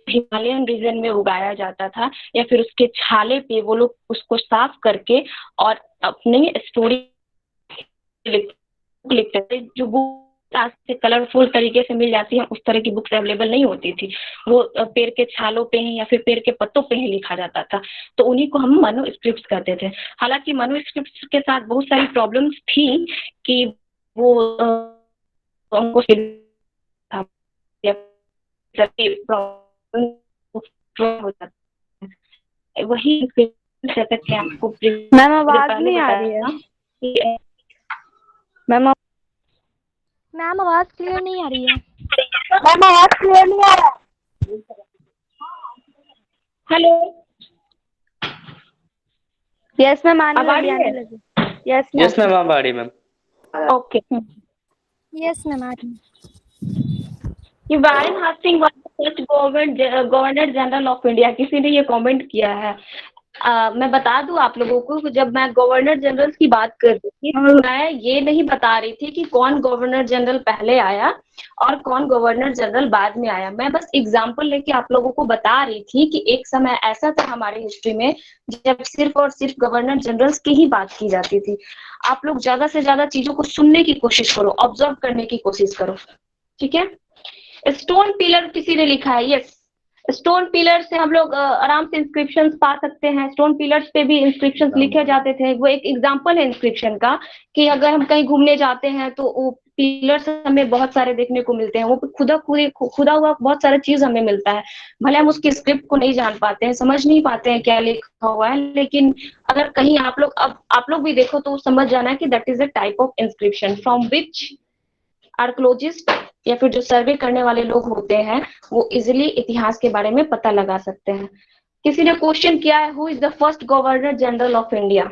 हिमालयन रीजन में उगाया जाता था या फिर उसके छाले पे वो लोग उसको साफ करके और अपनी स्टोरी लिखते थे। जो बुक आज से कलरफुल तरीके से मिल जाती है, उस तरह की बुक्स अवेलेबल नहीं होती थी, वो पेड़ के छालों पे ही या फिर पेड़ के पत्तों पे ही लिखा जाता था। तो उन्हीं को हम मनु स्क्रिप्ट कहते थे। हालांकि मनु स्क्रिप्ट के साथ बहुत सारी प्रॉब्लम्स थी कि वो उनको वही आपको मैम आवाज नहीं आ रही है। मैम आवाज क्लियर नहीं आ रही है। मैम आवाज क्लियर नहीं आ रहा। हेलो, यस मैम आने अब आ रही है? लगी। यस यस मैम, आप आ रही मैम। ओके। यस मैम आ रही है। कि Warren Hastings first governor general of India, किसी ने ये कमेंट किया है। मैं बता दूं आप लोगों को, जब मैं गवर्नर जनरल की बात कर रही थी तो मैं ये नहीं बता रही थी कि कौन गवर्नर जनरल पहले आया और कौन गवर्नर जनरल बाद में आया। मैं बस एग्जांपल लेके आप लोगों को बता रही थी कि एक समय ऐसा था हमारी हिस्ट्री में जब सिर्फ और सिर्फ गवर्नर जनरल्स की ही बात की जाती थी। आप लोग ज्यादा से ज्यादा चीजों को सुनने की कोशिश करो, ऑब्जर्व करने की कोशिश करो, ठीक है। स्टोन पिलर किसी ने लिखा है, यस। स्टोन पिलर से हम लोग आराम से इंस्क्रिप्शंस पा सकते हैं। स्टोन पिलर्स पे भी इंस्क्रिप्शंस लिखे जाते थे। वो एक एग्जांपल है इंस्क्रिप्शन का कि अगर हम कहीं घूमने जाते हैं तो वो पिलर्स हमें बहुत सारे देखने को मिलते हैं। वो खुदा हुआ बहुत सारा चीज हमें मिलता है। भले हम उसकी स्क्रिप्ट को नहीं जान पाते हैं, समझ नहीं पाते हैं क्या लिखा हुआ है, लेकिन अगर कहीं आप लोग भी देखो तो समझ जाना है कि that is a type of inscription from which archaeologist या फिर जो सर्वे करने वाले लोग होते हैं वो इजिली इतिहास के बारे में पता लगा सकते हैं। किसी ने क्वेश्चन किया है, who is the first governor general of India?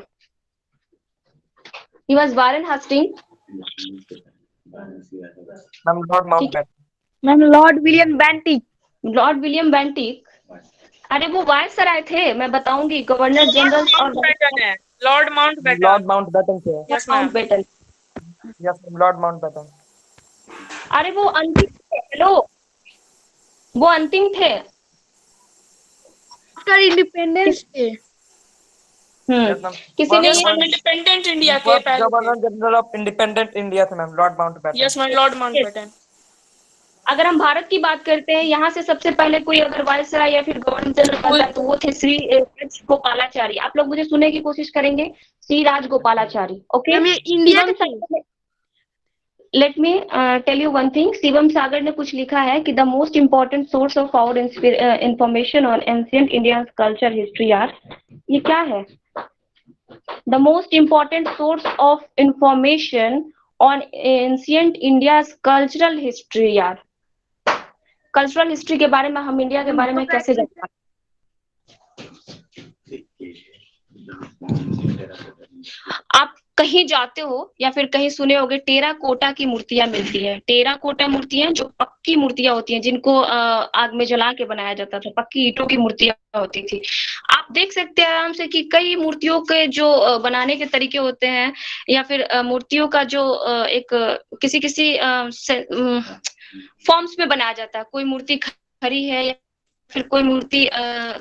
He was Warren Hasting. Ma'am Lord William Bentinck. Lord William Bentinck, अरे वो वायसराय थे, मैं बताऊंगी। गवर्नर जनरल और Lord Mountbatten. Lord Mountbatten. Yes ma'am, Lord Mountbatten. अरे वो अंतिम थे। हेलो, वो अंतिम थे। After independence day. किसी ने इंडिपेंडेंट इंडिया के पहले governor general of independent India थे ma'am, Lord Mountbatten. Yes ma'am, Lord Mountbatten. अगर हम भारत की बात करते हैं, यहाँ से सबसे पहले कोई अगर वायसराय या फिर गवर्नर जनरल बनता है तो वो थे श्री राजगोपालाचारी। आप लोग मुझे सुनने की कोशिश करेंगे, श्री राजगोपालाचारी। ओके, इंडिया के थे। Let me tell you one thing. Shivam Sagar ने कुछ लिखा है कि the most important source of our information on ancient Indian culture history are, ये क्या है? The most important source of information on ancient India's cultural history यार। कल्चरल हिस्ट्री के बारे में हम इंडिया के बारे में कैसे जान पाते? आप कहीं जाते हो या फिर कहीं सुने होगे टेराकोटा की मूर्तियां मिलती है। टेराकोटा मूर्तियां जो पक्की मूर्तियां होती हैं, जिनको आग में जला के बनाया जाता था, पक्की ईंटों की मूर्तियां होती थी। आप देख सकते हैं आराम से कि कई मूर्तियों के जो बनाने के तरीके होते हैं, या फिर मूर्तियों का जो एक किसी किसी फॉर्म्स में बनाया जाता है। कोई मूर्ति खड़ी है या फिर कोई मूर्ति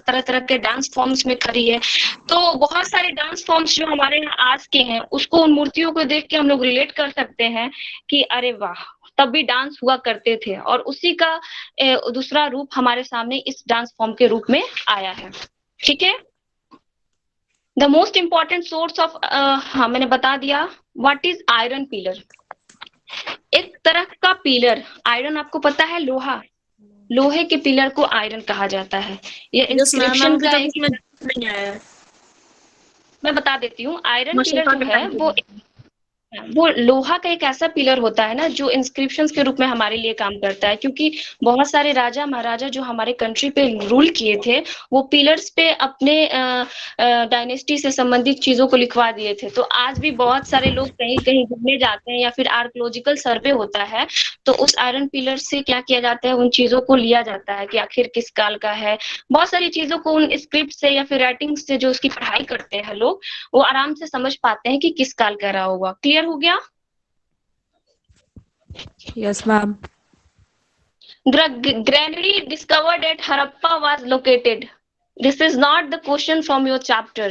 तरह तरह के डांस फॉर्म्स में खड़ी है। तो बहुत सारे डांस फॉर्म्स जो हमारे यहाँ आज के हैं, उसको उन मूर्तियों को देख के हम लोग रिलेट कर सकते हैं कि अरे वाह, तब भी डांस हुआ करते थे। और उसी का दूसरा रूप हमारे सामने इस डांस फॉर्म के रूप में आया है। ठीक है, the most important source of, हाँ मैंने बता दिया। What is iron pillar? एक तरह का पिलर। आयरन आपको पता है, लोहा, लोहे के पिलर को आयरन कहा जाता है। ये इंस्क्रिप्शन का नहीं आया। मैं बता देती हूँ। आयरन पिलर जो है वो लोहा का एक ऐसा पिलर होता है ना, जो इंस्क्रिप्शंस के रूप में हमारे लिए काम करता है। क्योंकि बहुत सारे राजा महाराजा जो हमारे कंट्री पे रूल किए थे, वो पिलर्स पे अपने डायनेस्टी से संबंधित चीजों को लिखवा दिए थे। तो आज भी बहुत सारे लोग कहीं कहीं घूमने जाते हैं या फिर आर्कियोलॉजिकल सर्वे होता है, तो उस आयरन पिलर से क्या किया जाता है, उन चीजों को लिया जाता है कि आखिर किस काल का है। बहुत सारी चीजों को उन स्क्रिप्ट से या फिर राइटिंग से जो उसकी पढ़ाई करते हैं लोग, वो आराम से समझ पाते हैं कि किस काल का रहा होगा। क्लियर हो गया? Yes ma'am. The granary discovered at Harappa was located. This is not the question from your chapter.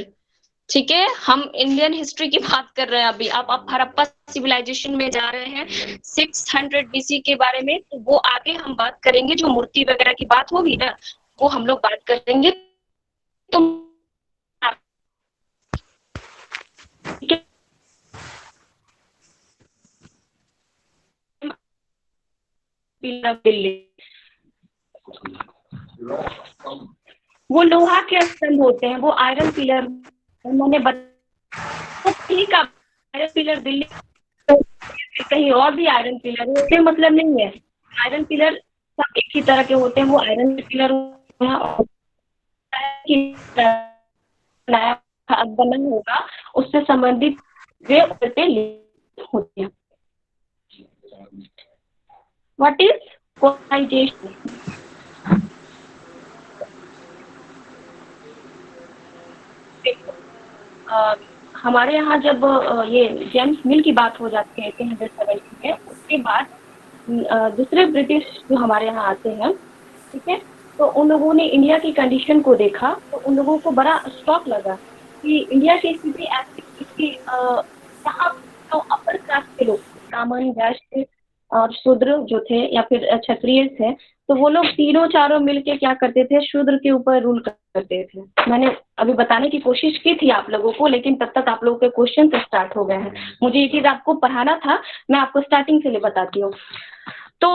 ठीक है, हम इंडियन हिस्ट्री की बात कर रहे हैं अभी। आप हड़प्पा सिविलाइजेशन में जा रहे हैं 600 BC के बारे में, तो वो आगे हम बात करेंगे। जो मूर्ति वगैरह की बात होगी ना, वो हम लोग बात करेंगे। तो दिल्ली, वो लोहा के स्तंभ होते हैं, वो आयरन पिलर उन्होंने ठीक है। आयरन पिलर दिल्ली, कहीं और भी आयरन पिलर है, उससे मतलब नहीं है। आयरन पिलर सब एक ही तरह के होते हैं। वो आयरन पिलर बना होगा, उससे संबंधित वे होते हैं। What is colonization? हमारे यहाँ जब ये जेम्स मिल की बात हो जाती है 1870 में, उसके बाद दूसरे ब्रिटिश जो हमारे यहाँ आते हैं, ठीक है, तो उन लोगों ने इंडिया की कंडीशन को देखा, तो उन लोगों को बड़ा शॉक लगा कि इंडिया की स्थिति ऐसी, यहाँ तो अपर कास्ट के लोग, ब्राह्मण, वैश्य और शूद्र जो थे या फिर क्षत्रिय थे, तो वो लोग तीनों चारों मिलके क्या करते थे, शूद्र के ऊपर रूल करते थे। मैंने अभी बताने की कोशिश की थी आप लोगों को, लेकिन तब तक आप लोगों के क्वेश्चन स्टार्ट हो गए हैं। मुझे ये चीज आपको पढ़ाना था, मैं आपको स्टार्टिंग से ले बताती हूँ। तो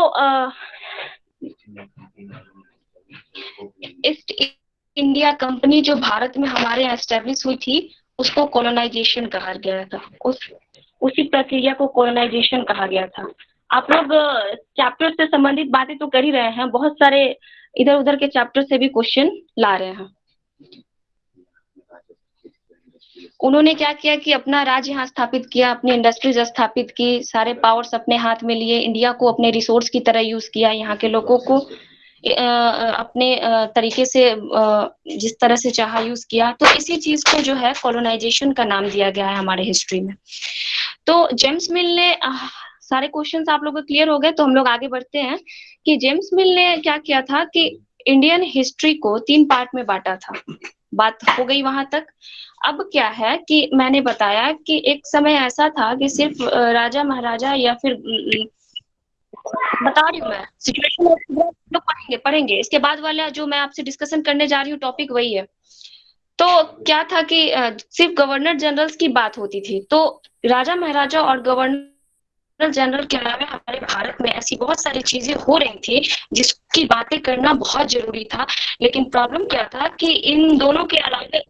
ईस्ट इंडिया कंपनी जो भारत में हमारे यहाँ एस्टेब्लिश हुई थी, उसको कॉलोनाइजेशन कहा गया था। उसी प्रक्रिया को कॉलोनाइजेशन कहा गया था। आप लोग चैप्टर से संबंधित बातें तो कर ही रहे हैं, बहुत सारे इधर उधर के चैप्टर से भी क्वेश्चन ला रहे हैं। उन्होंने क्या किया कि अपना राज्य यहाँ स्थापित किया, अपनी इंडस्ट्रीज स्थापित की, सारे पावर्स अपने हाथ में लिए, इंडिया को अपने रिसोर्स की तरह यूज किया, यहाँ के लोगों को अपने तरीके से जिस तरह से चाहा यूज किया। तो इसी चीज को जो है कॉलोनाइजेशन का नाम दिया गया है हमारे हिस्ट्री में। तो जेम्स मिल ने सारे क्वेश्चंस आप लोगों को क्लियर हो गए, तो हम लोग आगे बढ़ते हैं कि जेम्स मिल ने क्या किया था कि इंडियन हिस्ट्री को 3 पार्ट में बांटा था। बात हो गई वहां तक। अब क्या है कि मैंने बताया कि एक समय ऐसा था कि सिर्फ राजा महाराजा या फिर बता रही हूँ मैं, सिचुएशन लोग पढ़ेंगे इसके बाद वाला जो मैं आपसे डिस्कशन करने जा रही हूँ टॉपिक वही है। तो क्या था कि सिर्फ गवर्नर जनरल्स की बात होती थी, तो राजा महाराजा और गवर्नर जनरल के अलावा हमारे भारत में ऐसी बहुत सारी चीजें हो रही थी जिसकी बातें करना बहुत जरूरी था। लेकिन प्रॉब्लम क्या था कि इन दोनों के अलावा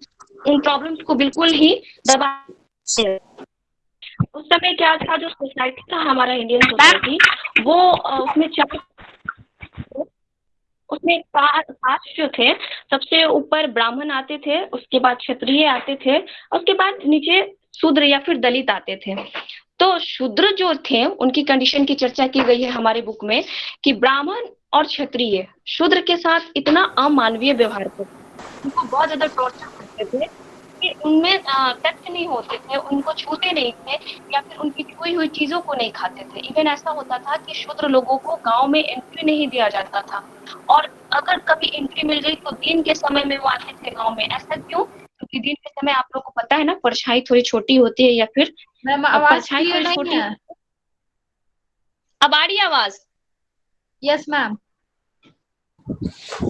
उन प्रॉब्लम्स को बिल्कुल ही दबा दिया। उस समय क्या था, जो सोसाइटी था हमारा इंडियन सोसाइटी, वो उसमें कास्ट जो थे, सबसे ऊपर ब्राह्मण आते थे, उसके बाद क्षत्रिय आते थे, उसके बाद नीचे शूद्र या फिर दलित आते थे। तो शूद्र जो थे उनकी कंडीशन की चर्चा की गई है हमारे बुक में कि ब्राह्मण और क्षत्रिय शूद्र के साथ इतना अमानवीय व्यवहार करते, उनको बहुत ज्यादा टॉर्चर करते थे कि उनमें टच नहीं होते थे, उनको छूते नहीं थे या फिर उनकी छुई हुई चीजों को नहीं खाते थे। इवन ऐसा होता था कि शूद्र लोगों को गांव में एंट्री नहीं दिया जाता था, और अगर कभी एंट्री मिल गई तो दिन के समय में वो आते थे गांव में। ऐसा क्यों? क्योंकि दिन के समय आप लोग को पता है ना, परछाई थोड़ी छोटी होती है, या फिर मैम आवाज परछाई क्लियर थोड़ी नहीं छोटी। है। अब आ रही है आवाज? Yes ma'am.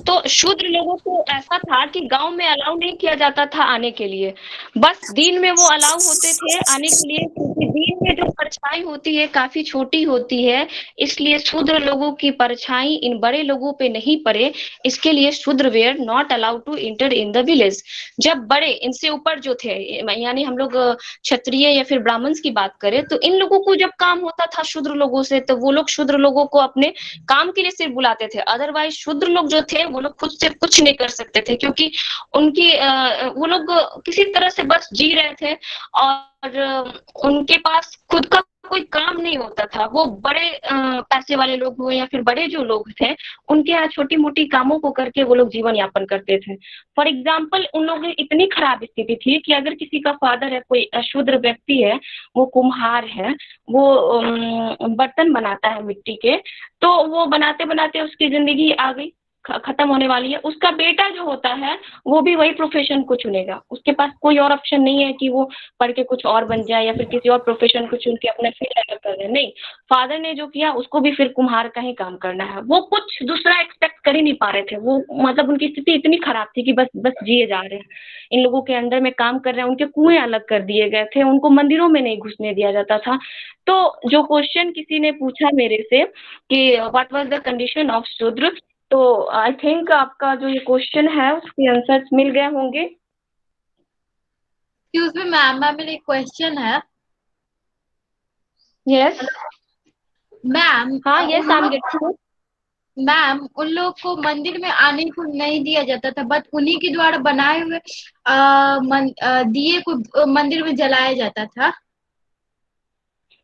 तो शूद्र लोगों को ऐसा था कि गांव में अलाउ नहीं किया जाता था आने के लिए, बस दिन में वो अलाउ होते थे आने के लिए, क्योंकि दिन में जो परछाई होती है काफी छोटी होती है, इसलिए शूद्र लोगों की परछाई इन बड़े लोगों पे नहीं पड़े, इसके लिए Shudra were not allowed to enter in the village. जब बड़े इनसे ऊपर जो थे, यानी हम लोग क्षत्रिय या फिर ब्राह्मण की बात करें, तो इन लोगों को जब काम होता था शूद्र लोगों से, तो वो लोग शूद्र लोगों को अपने काम के लिए सिर्फ बुलाते थे। अदरवाइज शूद्र लोग जो थे वो लोग खुद से कुछ नहीं कर सकते थे, क्योंकि उनकी वो लोग किसी तरह से बस जी रहे थे, और उनके पास खुद का कोई काम नहीं होता था। वो बड़े पैसे वाले लोग हुए या फिर बड़े जो लोग थे, उनके यहाँ छोटी मोटी कामों को करके वो लोग जीवन यापन करते थे। फॉर एग्जाम्पल, उन लोगों की इतनी खराब स्थिति थी कि अगर किसी का फादर है, कोई अशूद्र व्यक्ति है, वो कुम्हार है, वो बर्तन बनाता है मिट्टी के, तो वो बनाते बनाते उसकी जिंदगी आ गई, खत्म होने वाली है, उसका बेटा जो होता है वो भी वही प्रोफेशन को चुनेगा। उसके पास कोई और ऑप्शन नहीं है कि वो पढ़ के कुछ और बन जाए या फिर किसी और प्रोफेशन को चुन के अपना फील्ड अलग कर ले। नहीं, फादर ने जो किया उसको भी फिर कुम्हार का ही काम करना है। वो कुछ दूसरा एक्सपेक्ट कर ही नहीं पा रहे थे। वो मतलब उनकी स्थिति इतनी खराब थी कि बस बस जिए जा रहे हैं, इन लोगों के अंडर में काम कर रहे हैं। उनके कुएं अलग कर दिए गए थे, उनको मंदिरों में नहीं घुसने दिया जाता था। तो जो क्वेश्चन किसी ने पूछा मेरे से कि what was the condition of शूद्र, तो आई थिंक आपका जो ये क्वेश्चन है उसके आंसर्स मिल गए होंगे। एक्सक्यूज मी मैम, मेरा एक क्वेश्चन है। यस मैम हाँ, yes I am getting. Ma'am, उन लोग को मंदिर में आने को नहीं दिया जाता था, बट उन्हीं के द्वारा बनाए हुए दिए को मंदिर में जलाया जाता था।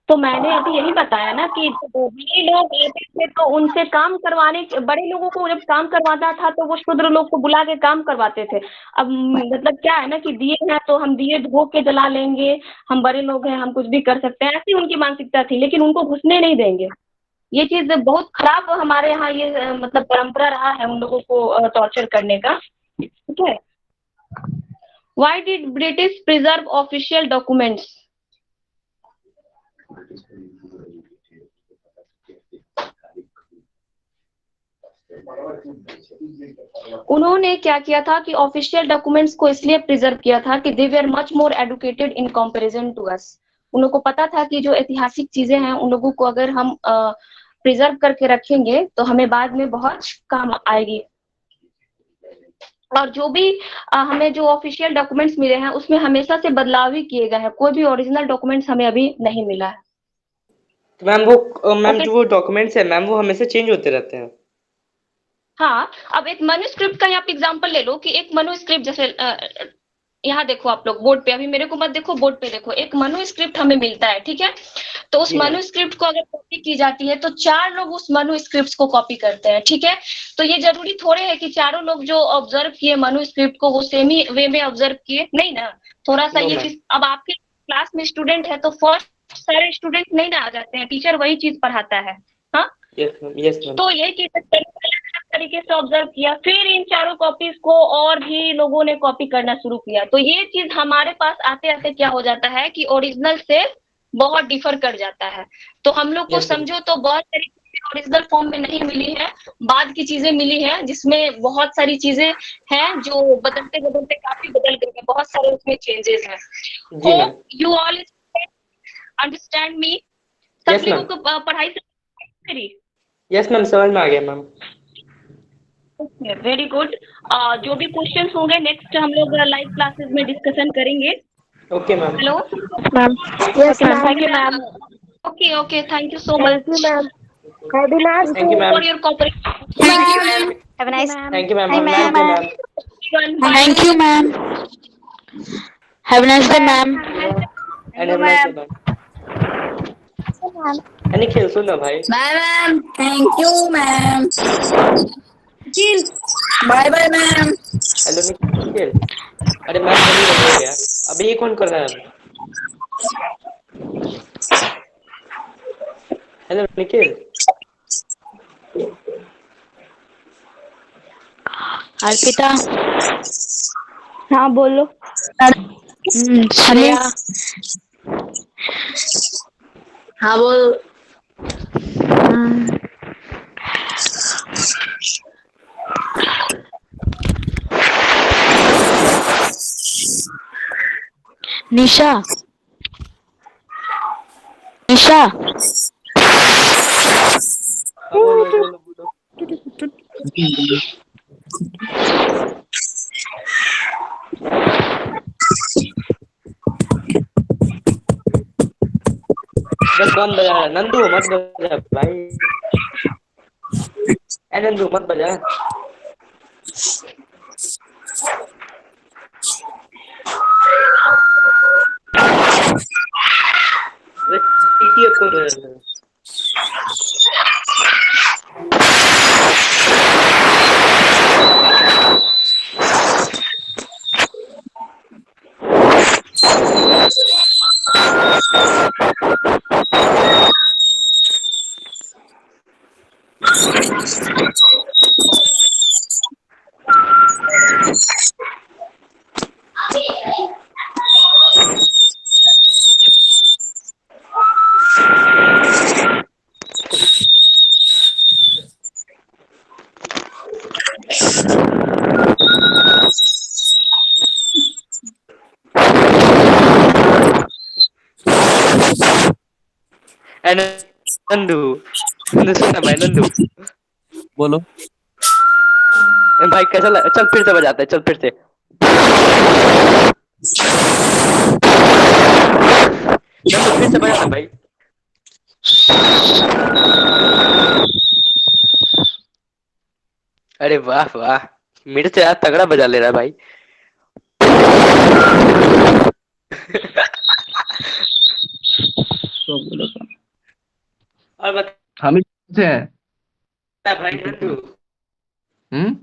तो मैंने अभी यही बताया ना कि बड़े लोग आते थे तो उनसे काम करवाने, बड़े लोगों को जब काम करवाता था तो वो शूद्र लोग को बुला के काम करवाते थे। अब मतलब क्या है ना कि दिए हैं तो हम दिए धो के जला लेंगे, हम बड़े लोग हैं, हम कुछ भी कर सकते हैं, ऐसी उनकी मानसिकता थी। लेकिन उनको घुसने नहीं देंगे। ये चीज बहुत खराब हमारे यहाँ ये मतलब परंपरा रहा है उन लोगों को टॉर्चर करने का। ठीक है। Why did British preserve official documents? उन्होंने क्या किया था कि ऑफिशियल डॉक्यूमेंट्स को इसलिए प्रिजर्व किया था कि they were much more educated in comparison to us. उन लोगों को पता था कि जो ऐतिहासिक चीजें हैं उन लोगों को अगर हम प्रिजर्व करके रखेंगे तो हमें बाद में बहुत काम आएगी। और जो भी हमें जो ऑफिशियल डॉक्यूमेंट्स मिले हैं उसमें हमेशा से बदलाव ही किए गए हैं, कोई भी ओरिजिनल डॉक्यूमेंट्स हमें अभी नहीं मिला है। तो मैम जो वो डॉक्यूमेंट्स है मैम वो हमेशा चेंज होते रहते हैं। हाँ, अब एक मनुस्क्रिप्ट का आप एग्जांपल ले लो कि एक मनुस्क्रिप्ट जैसे यहाँ देखो आप लोग बोर्ड पे, अभी मेरे को मत देखो, बोर्ड पे देखो, एक मनुस्क्रिप्ट हमें मिलता है, ठीक है। तो उस मनुस्क्रिप्ट को अगर कॉपी की जाती है तो 4 लोग उस मनुस्क्रिप्ट को कॉपी करते हैं, ठीक है। तो ये जरूरी थोड़े है कि चारों लोग जो ऑब्जर्व किए मनुस्क्रिप्ट को वो सेम ही वे में ऑब्जर्व किए, नहीं ना। थोड़ा सा ये चीज, अब आपके क्लास में स्टूडेंट है तो फर्स्ट सारे स्टूडेंट नहीं ना आ जाते हैं, टीचर वही चीज पढ़ाता है। हाँ यस मैम। तो ये चीज तरीके से ऑब्जर्व किया, फिर इन चारों कॉपीज को और भी लोगों ने कॉपी करना शुरू किया। तो ये चीज हमारे पास आते आते क्या हो जाता है कि ओरिजिनल से बहुत डिफर कर जाता है। तो हम लोग को समझो तो बहुत तरीके ओरिजिनल फॉर्म में नहीं मिली है, बाद की चीजें मिली है, जिसमें बहुत सारी चीजें हैं जो बदलते बदलते काफी बदल गई है, बहुत सारे उसमें चेंजेस हैं। जी ma'am. Hope you all understand me. Yes, सभी ma'am. को पढ़ाई से मेरी यस मैम, समझ में आ गया मैम। Very good. जो भी क्वेश्चंस होंगे नेक्स्ट हम लोग लाइव क्लासेस में डिस्कशन करेंगे। Okay ma'am. Hello, ma'am. Yes ma'am. Thank you ma'am. Okay okay, thank you so much thank you ma'am. Have a nice thank you ma'am. For your cooperation. Thank you ma'am. Have a nice thank you ma'am. Bye, have nice day ma'am. Thank you ma'am. Have nice day ma'am. And have nice day ma'am. Nikhil सुन ना भाई। Bye ma'am. Thank you ma'am. Bye bye ma'am. Hello Nikhil. अरे ma'am बनी रही हो क्या? अभी ये कौन कर रहा है? हेलो निखिल। अर्पिता। हाँ बोलो। श्रेया। हाँ बोल। निशा। निशा। बोलो बोलो बोलो। बस कौन बजा रहा है? नंदू मत बजा भाई। ए नंदू मत बजा। टीटीएफ कौन बजा रहा है? ए नंदू। नंदू सुन ना भाई नंदू। बोलो। ए भाई कैसा चल फिर से बजाते हैं, चल फिर से। नंदू फिर से बजा ना भाई। अरे वाह वाह, मेरे से यार तगड़ा बजा ले रहा है भाई। तो बोलो तो। और बता हम ही से हैं। भाई नंदू। हम्म।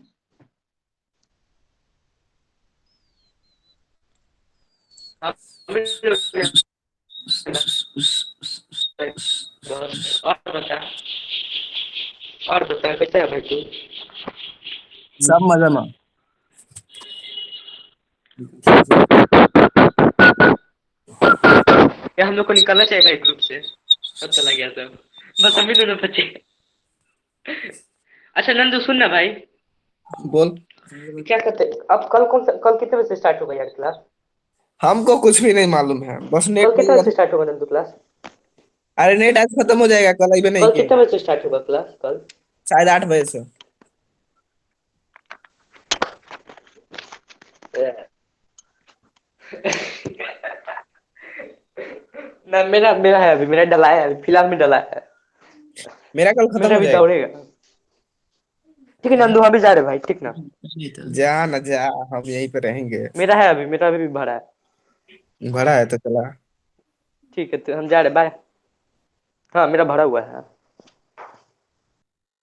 और बता कैसा है भाई तू? सब मजा में। या हम लोग को निकलना चाहिए भाई ग्रुप से। सब चला गया सब, बस हम ही दोनों बचे। अच्छा नंदू सुन ना भाई। बोल। क्या कहते अब कल कितने बजे से स्टार्ट होगा यार क्लास? हमको कुछ भी नहीं मालूम है, बस कल नेट कितने बजे से नहीं। स्टार्ट होगा नंदू क्लास? अरे नेट आज खत्म हो जाएगा, कल आइबे नहीं कल के। कितने बजे से स्टार्ट होगा क्लास कल? शायद 8 बजे से। ना मेरा मेरा है, अभी मेरा डला है, अभी फिलहाल में डला है। मेरा कल खत्म मेरा हो भी जाएगा। दौड़ेगा। ठीक है नंदू, हम भी जा रहे भाई, ठीक ना? जा न जा, हम यहीं पे रहेंगे। मेरा है अभी, मेरा अभी भी भरा है। भरा है तो चला। ठीक है तो हम जा रहे, बाय। हाँ मेरा भरा हुआ है।